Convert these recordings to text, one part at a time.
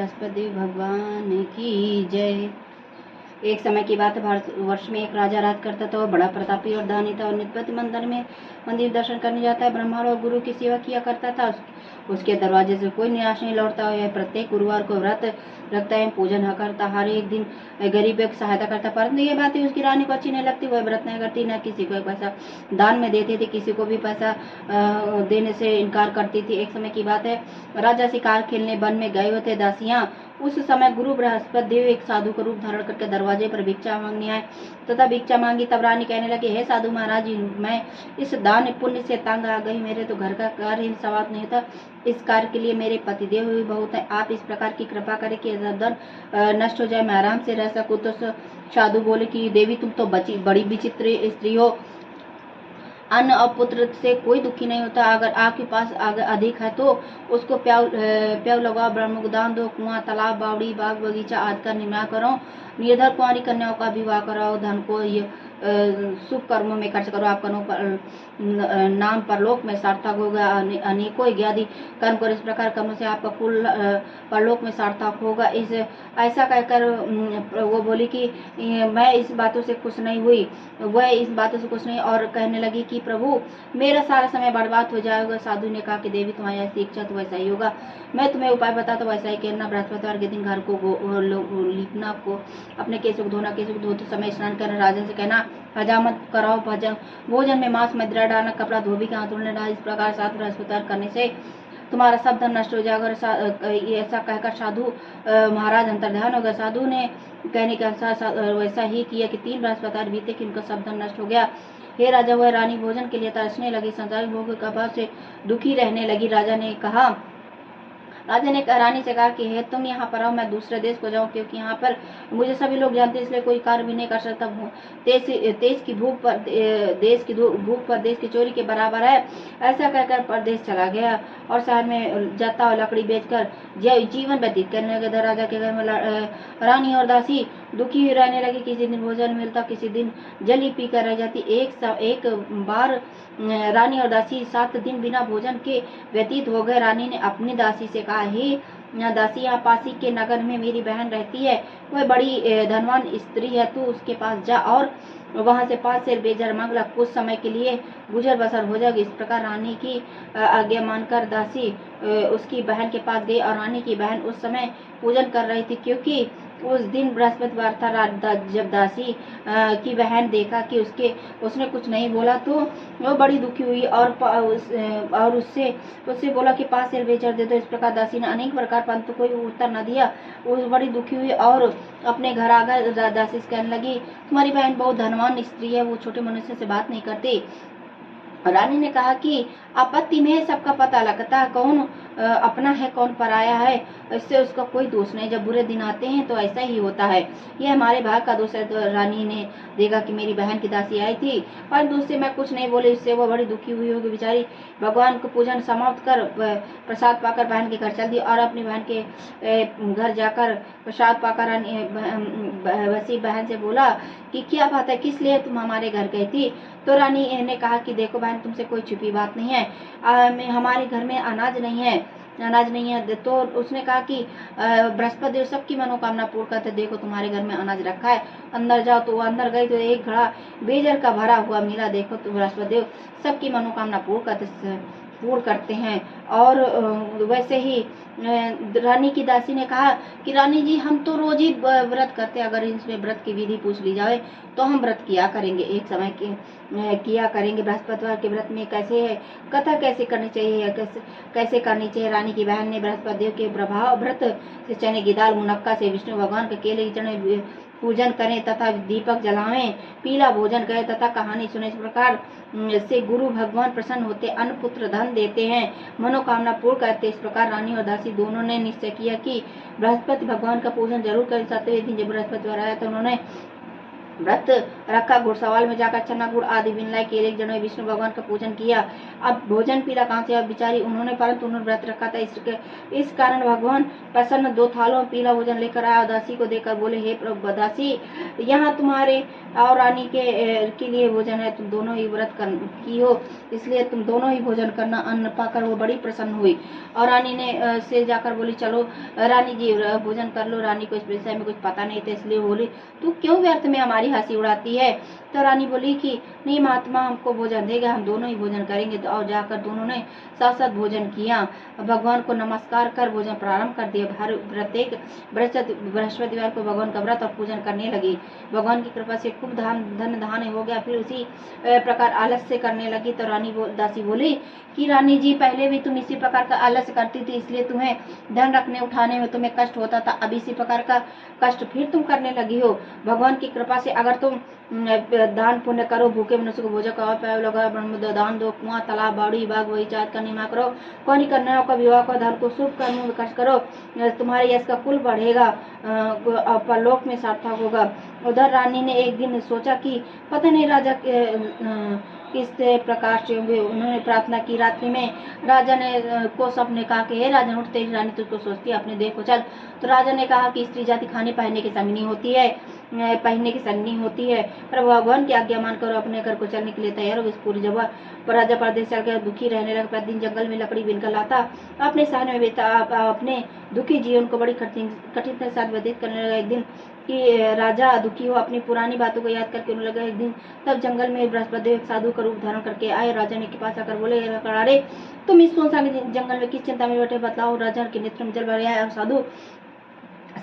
बृहस्पति भगवान की जय। एक समय की बात है, भारतवर्ष में एक राजा राज करता था। वह बड़ा प्रतापी और दानी था और नित्य मंदिर दर्शन करने जाता है, ब्रह्मा और गुरु की सेवा किया करता था। उसके दरवाजे से कोई निराश नहीं लौटता। यह प्रत्येक गुरुवार को व्रत रखता है, पूजन करता, हर एक दिन गरीबों की सहायता करता। परंतु ये बातें उसकी रानी को अच्छी नहीं लगती। वह व्रत नहीं करती, न किसी को पैसा दान में देती थी, किसी को भी पैसा देने से इनकार करती थी। एक समय की बात है, राजा शिकार खेलने वन में गए हुए थे। दासियां उस समय गुरु बृहस्पति देव एक साधु का रूप धारण करके दरवाजे पर भिक्षा मांगने आए तथा भिक्षा मांगी। तब रानी कहने लगी, हे साधु महाराज, मैं इस दान पुण्य से तंग आ गई। मेरे तो घर का कार्य ही समाप्त नहीं था। इस कार्य के लिए मेरे पतिदेव भी बहुत है। आप इस प्रकार की कृपा करें कि धन नष्ट हो जाए, मैं आराम से रह सकूं। तो साधु बोले कि देवी, तुम तो बड़ी विचित्र स्त्री हो। अन्न और पुत्र से कोई दुखी नहीं होता। अगर आपके पास अधिक है तो उसको प्याव लगाओ, ब्रह्मदान दो, कुआं, तालाब, बावड़ी, बाग बगीचा आदि का निर्माण करो। निर्धर कुंवारी कन्याओं का विवाह कराओ। धन को ये शुभ कर्मों में खर्च करो। आपका नाम परलोक में सार्थक होगा। अनेकों इत्यादि कर्म करो। इस प्रकार कर्म से आपका कुल परलोक में सार्थक होगा। इस ऐसा कहकर वो बोली कि मैं इस बातों से खुश नहीं हुई। वह इस बातों से खुश नहीं और कहने लगी कि प्रभु, मेरा सारा समय बर्बाद हो जाएगा। साधु ने कहा कि देवी, तुम्हारी ऐसी इच्छा तो वैसा ही होगा। मैं तुम्हें उपाय बताता हूँ, वैसा ही करना। बृहस्पतिवार के दिन घर को लीपना, को अपने केशों को धोना, केशों को धोते समय स्नान करना, राजा से कहना हजामत कराओ, भोजन में मांस मदिरा डालना, कपड़ा धोबी के हाथ धुलने डालना। इस प्रकार 7 बृहस्पतिवार करने से तुम्हारा सब धन नष्ट हो जाएगा। ऐसा कहकर साधु महाराज अंतर्ध्यान हो गए। साधु ने कहने के अनुसार वैसा ही किया कि 3 बृहस्पतिवार बीते कि उनका सब धन नष्ट हो गया। हे राजा, वह रानी भोजन के लिए तरसने लगी, संसारिक भोग के अभाव से दुखी रहने लगी। राजा ने रानी से कहा कि हे तुम यहाँ पर आओ, मैं दूसरे देश को जाऊँ, क्योंकि यहाँ पर मुझे सभी लोग जानते हैं, इसलिए कोई कार्य भी नहीं कर सकता। देश की भूख पर देश की चोरी के बराबर है। ऐसा कहकर परदेश चला गया और शहर में जाता और लकड़ी बेचकर जीवन व्यतीत करने लगे। राजा के घर में रानी और दासी दुखी रहने लगी। किसी दिन भोजन मिलता, किसी दिन जल ही पीकर रह जाती। एक बार रानी और दासी 7 दिन बिना भोजन के व्यतीत हो गए। रानी ने अपनी दासी से कहा, हे दासी, यहाँ पासी के नगर में मेरी बहन रहती है। वह बड़ी धनवान स्त्री है। तू उसके पास जा और वहां से 5 शेर बेजर मांग ला। कुछ समय के लिए गुजर बसर हो जाएगी। इस प्रकार रानी की आज्ञा मानकर दासी उसकी बहन के पास गई और रानी की बहन उस समय पूजन कर रही थी, क्योंकि उस दिन बृहस्पतिवार था। जब दासी की बहन देखा कि उसने कुछ नहीं बोला तो वो बड़ी दुखी हुई और उससे बोला कि 5 शेर बेचर दे दो। इस प्रकार दासी ने अनेक प्रकार परंतु कोई उत्तर न दिया। वो बड़ी दुखी हुई और अपने घर आ गए। दासी से कहने लगी, तुम्हारी बहन बहुत धनवान स्त्री है, वो छोटे मनुष्य से बात नहीं करती। रानी ने कहा कि आपत्ति में सबका पता लगता है, कौन अपना है कौन पराया है, इससे उसका कोई दोष नहीं। जब बुरे दिन आते हैं तो ऐसा ही होता है, यह हमारे भाग का दोष है। तो रानी ने देखा कि मेरी बहन की दासी आई थी, परंतु उससे मैं कुछ नहीं बोली। इससे वो बड़ी दुखी हुई होगी बेचारी। भगवान को पूजन समाप्त कर प्रसाद पाकर बहन के घर चल दी और अपनी बहन के घर जाकर प्रसाद पाकर वसी बहन से बोला कि क्या बात है, किस लिए तुम हमारे घर गई थी। तो रानी ने कहा कि देखो बहन, तुमसे कोई छुपी बात नहीं है। हमारे घर में अनाज नहीं है। तो उसने कहा कि बृहस्पति सबकी मनोकामना पूर्ण करते, देखो तुम्हारे घर में अनाज रखा है, अंदर जाओ। तो वो अंदर गई तो एक घड़ा बेजर का भरा हुआ मिला। देखो तो बृहस्पति सबकी मनोकामना पूर्ण करते हैं। और वैसे ही रानी की दासी ने कहा कि रानी जी, हम तो रोज ही व्रत करते हैं, अगर इसमें व्रत की विधि पूछ ली जाए तो हम व्रत किया करेंगे, एक समय किया करेंगे। बृहस्पतिवार के व्रत में कैसे है, कथा कैसे करनी चाहिए, कैसे करनी चाहिए। रानी की बहन ने बृहस्पति के प्रभाव व्रत से चने की दाल मुनक्का से विष्णु भगवान के केले की चने पूजन करें तथा दीपक जलावें, पीला भोजन करें तथा कहानी सुने। इस प्रकार से गुरु भगवान प्रसन्न होते, अन्न पुत्र धन देते हैं, मनोकामना पूर्ण करते। इस प्रकार रानी और दासी दोनों ने निश्चय किया कि बृहस्पति भगवान का पूजन जरूर करें। 7वें दिन जब बृहस्पतिवार आया तो उन्होंने व्रत रखा, घुड़सवाल में जाकर चना गुड़ आदि बिनलाई के एक जन विष्णु भगवान का पूजन किया। अब भोजन पीला कहाँ से, अब बिचारी उन्होंने, परंतु उन्होंने व्रत रखा था, इस कारण भगवान प्रसन्न 2 थालों में पीला भोजन लेकर आया। दासी को देकर बोले, हे प्रभु दासी, यहाँ तुम्हारे और रानी के लिए भोजन है, तुम दोनों ही व्रत की हो, इसलिए तुम दोनों ही भोजन करना। अन्न पाकर वो बड़ी प्रसन्न हुई और रानी ने से जाकर बोली, चलो रानी जी भोजन कर लो। रानी को इस विषय में कुछ पता नहीं था, इसलिए बोली, तू क्यों व्यर्थ में हमारी हंसी उड़ाती है। तो रानी बोली कि नहीं, महात्मा हमको भोजन देगा, हम दोनों ही भोजन करेंगे। तो और जाकर दोनों ने साथ साथ भोजन किया, भगवान को नमस्कार कर भोजन प्रारंभ कर दिया। प्रत्येक बृहस्पतिवार को भगवान का व्रत और पूजन करने लगी। भगवान की कृपा से खूब धन धान्य हो गया। फिर उसी प्रकार आलस्य करने लगी। तो दासी बोली कि रानी जी, पहले भी तुम इसी प्रकार का आलस्य करती थी, इसलिए तुम्हें धन रखने उठाने में तुम्हें कष्ट होता था। अब इसी प्रकार का कष्ट फिर तुम करने लगी हो। भगवान की कृपा से अगर तुम दान पुण्य करो, भूखे मनुष्य को भोजन कराओ, पैव लगाओ, ब्रह्म दान दो, कुआं तालाब बाड़ी बाग बगीचा का निर्माण करो, कौन कन्याओं का विवाह करो, धन को शुभ कर्मों में खर्च करो, तुम्हारे यश का कुल बढ़ेगा, परलोक में सार्थक होगा। उधर रानी ने एक दिन सोचा कि पता नहीं राजा किस प्रकार से होंगे। उन्होंने प्रार्थना की। रात्रि में राजा ने को सबने कहा कि हे राजन, उठ, तेरी रानी तुझको सोचती है, अपने देह को चल। तो राजा ने कहा कि स्त्री जाति खाने पहनने की समिनी होती है, पर भगवान की आज्ञा मानकर अपने घर को चलने के लिए तैयार हो। इस पूरी जगह पर राजा परदेश चल गया, दुखी रहने लगा। प्रतिदिन जंगल में लकड़ी बिनकर लाता, अपने सहन में बीता, अपने दुखी जीवन को बड़ी कठिनता के साथ व्यतीत करने लगा। एक दिन कि राजा दुखी हो, अपनी पुरानी बातों को याद करके उन्हें लगा। एक दिन तब जंगल में बृहस्पति एक साधु का रूप धारण करके आए। राजा ने के पास आकर बोले, अरे तुम इस सुनसान जंगल में किस चिंता में बैठे, बताओ। राजा के नेत्र में जल भर आया और साधु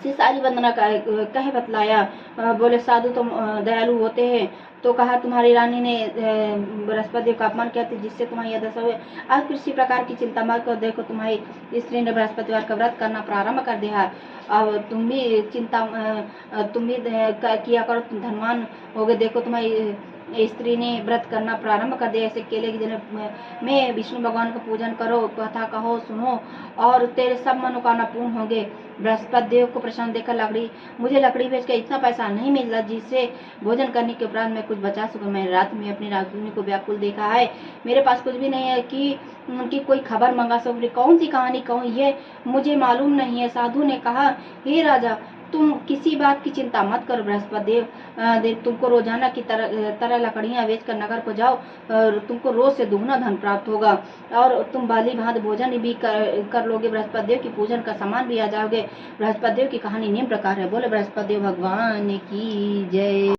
से सारी वंदना कह बतलाया। बोले, साधु तुम दयालु होते हैं। तो कहा, तुम्हारी रानी ने बृहस्पति का अपमान किया था, जिससे तुम्हारी यह दशा हुई। आज किसी प्रकार की चिंता मत करो, देखो तुम्हारी स्त्री ने बृहस्पतिवार का व्रत करना प्रारंभ कर दिया। अब तुम भी किया करो, तुम धनवान हो गए। देखो तुम्हारी स्त्री ने व्रत करना प्रारंभ कर दिया। ऐसे केले के दिन में विष्णु भगवान का पूजन करो, कथा कहो, सुनो और तेरे सब मनोकामना पूर्ण होंगे। बृहस्पति देव को प्रसन्न देखकर मुझे लकड़ी बेच कर इतना पैसा नहीं मिला जिससे भोजन करने के उपरांत मैं कुछ बचा सकूं। मैंने रात में अपनी रानी को व्याकुल देखा है, मेरे पास कुछ भी नहीं है कि उनकी कोई खबर मंगा सकूं। कौन सी कहानी कहूं, ये मुझे मालूम नहीं है। साधु ने कहा, हे राजा, तुम किसी बात की चिंता मत करो। बृहस्पति देव तुमको रोजाना की तरह लकड़ियां बेचकर नगर को जाओ, तुमको रोज से दुगना धन प्राप्त होगा और तुम बाली भांत भोजन भी कर लोगे। बृहस्पति देव की पूजन का सामान भी आ जाओगे। बृहस्पति देव की कहानी निम्न प्रकार है। बोले बृहस्पति देव भगवान की जय।